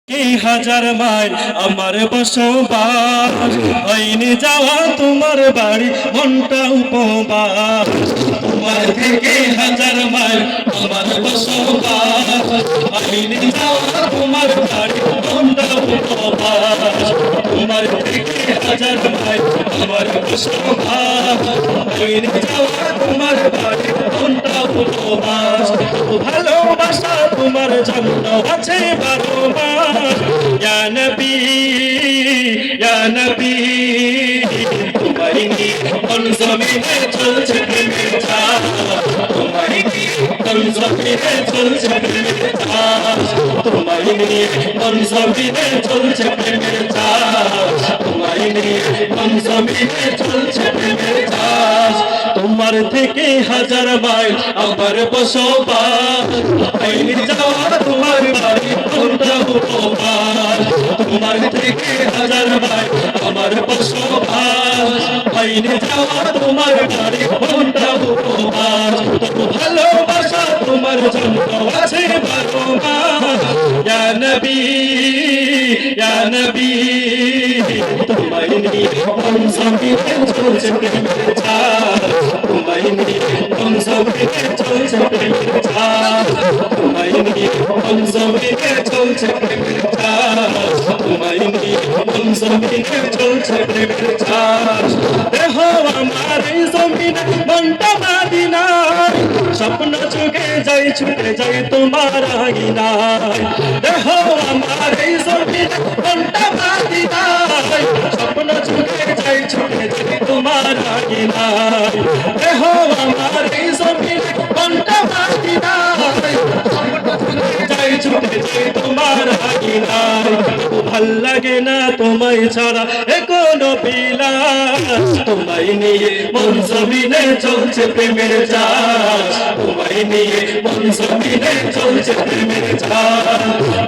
এই হাজার মাইল আমার বসবাস, হয়নি যাওয়া তোমার বাড়ি মনটা উপবাস। তোমার থেকে হাজার মাইল আমার বসবাস, হয়নি যাওয়া তোমার বাড়ি মনটা উপবাস। তোমার থেকে হাজার মাইল আমার বসবাস, হয়নি যাওয়া তোমার বাড়ি মনটা উপবাস। ভালোবাসা তোমার জন্য আছে বারো মাস। ইয়া নবী ইয়া নবী, তোমায় নিয়ে কোন জমিনে চলছে প্রেমের ঝড়, তোমায় নিয়ে কোন জমিনে চলছে প্রেমের ঝড়, তোমায় নিয়ে কোন জমিনে চলছে প্রেমের ঝড়, তোমায় নিয়ে কোন জমিনে চলছে প্রেমের ঝড়। তোমার থেকে হাজার মাইল আমার বসবাস, হয়নি যাওয়া তোমার বাড়ি মনটা উপবাস। তোমার থেকে হাজার মাইল আমার বসবাস, হয়নি যাওয়া তোমার বাড়ি মনটা উপবাস। তবু ভালোবাসা তোমার জন্য আছে বারো মাস। ইয়া নবী ইয়া নবী, তোমায় নিয়ে কোন জমিনে চলছে প্রেমের ঝড়, তোমায় নিয়ে কোন জমিনে চলছে প্রেমের ঝড়, তোমায় নিয়ে কোন জমিনে চলছে প্রেমের ঝড়, তোমায় নিয়ে কোন জমিনে চলছে প্রেমের ঝড়। দেহ আমার এই জমিনে মনটা মদিনায়, স্বপ্ন চোখে যাই ছুটে যাই তোমার আঙিনায়। দেহ আমার এই জমিনে মনটা মদিনায়, স্বপ্ন চোখে যাই ছুটে যাই তোমার আঙিনায়। দেহ আমার এই জমিনে মনটা মদিনায়, যাই ছুটে যাই তোমার আঙিনায়। ভাল লাগে না তোমায় ছাড়া এ কোনো বিলাস, তোমায় নিয়ে মন জমিনে চলছে প্রেমের ঝড়, তোমায় নিয়ে মন জমিনে চলছে প্রেমের ঝড়,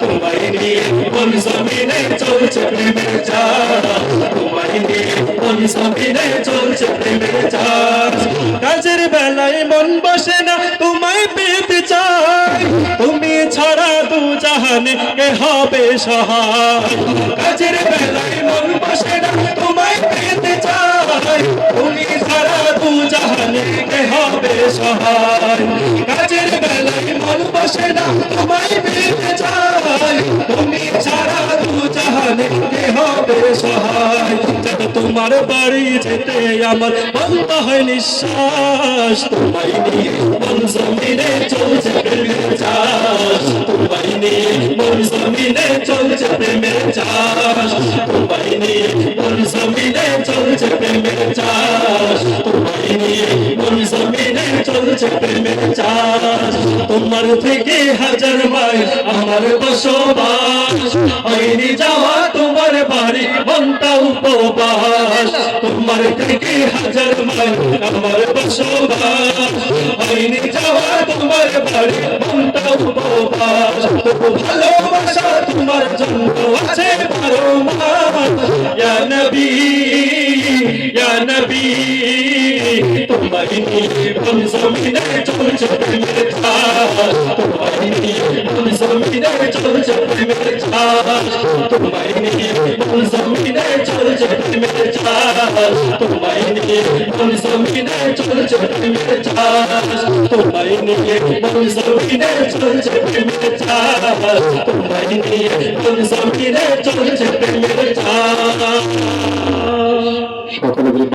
তোমায় নিয়ে মন জমিনে চলছে প্রেমের ঝড়, তোমায় নিয়ে মন জমিনে চলছে প্রেমের ঝড়। কাজের বেলায় মন বসে না তোমায় পেতে চাই, তুমি ছাড়া দু জাহানে কে হবে সহায়। কাজের বেলায় মন বসে না তোমায় পেতে চাই, তুমি ছাড়া দু জাহানে কে হবে সহায়। কাজের বেলায় মন বসে না তোমায় পেতে চাই, তুমি ছাড়া দু জাহানে কে হবে সহায়। যত তোমার বাড়ি যেতে আমার বন্ধ হয় নিঃশ্বাস, তোমায় নিয়ে মন জমিনে চলছে প্রেমের ঝড়, তোমায় নিয়ে মন জমিনে চলছে প্রেমের ঝড়, তোমায় নিয়ে মন জমিনে চলছে প্রেমের ঝড়, তোমায় নিয়ে মন জমিনে চলছে প্রেমের ঝড়। তোমার থেকে হাজার মাইল আমার বসবাস, হয়নি যাওয়া তোমার বাড়ি মনটা উপবাস। তোমার থেকে হাজার মাইল আমার বসবাস, হয়নি যাওয়া তোমার বাড়ি মনটা উপবাস। তবু ভালোবাসা তোমার জন্য আছে বারো মাস। ইয়া নবী ইয়া নবী, তোমায় নিয়ে কোন জমিনে চলছে প্রেমের ঝড়, তোমায় নিয়ে কোন জমিনে চলছে প্রেমের ঝড়, তোমায় নিয়ে কোন জমিনে চলছে প্রেমের ঝড়, তোমায় নিয়ে কোন জমিনে চলছে প্রেমের ঝড়, তোমায় নিয়ে কোন জমিনে চলছে প্রেমের ঝড়, তোমায় নিয়ে কোন জমিনে চলছে প্রেমের ঝড়।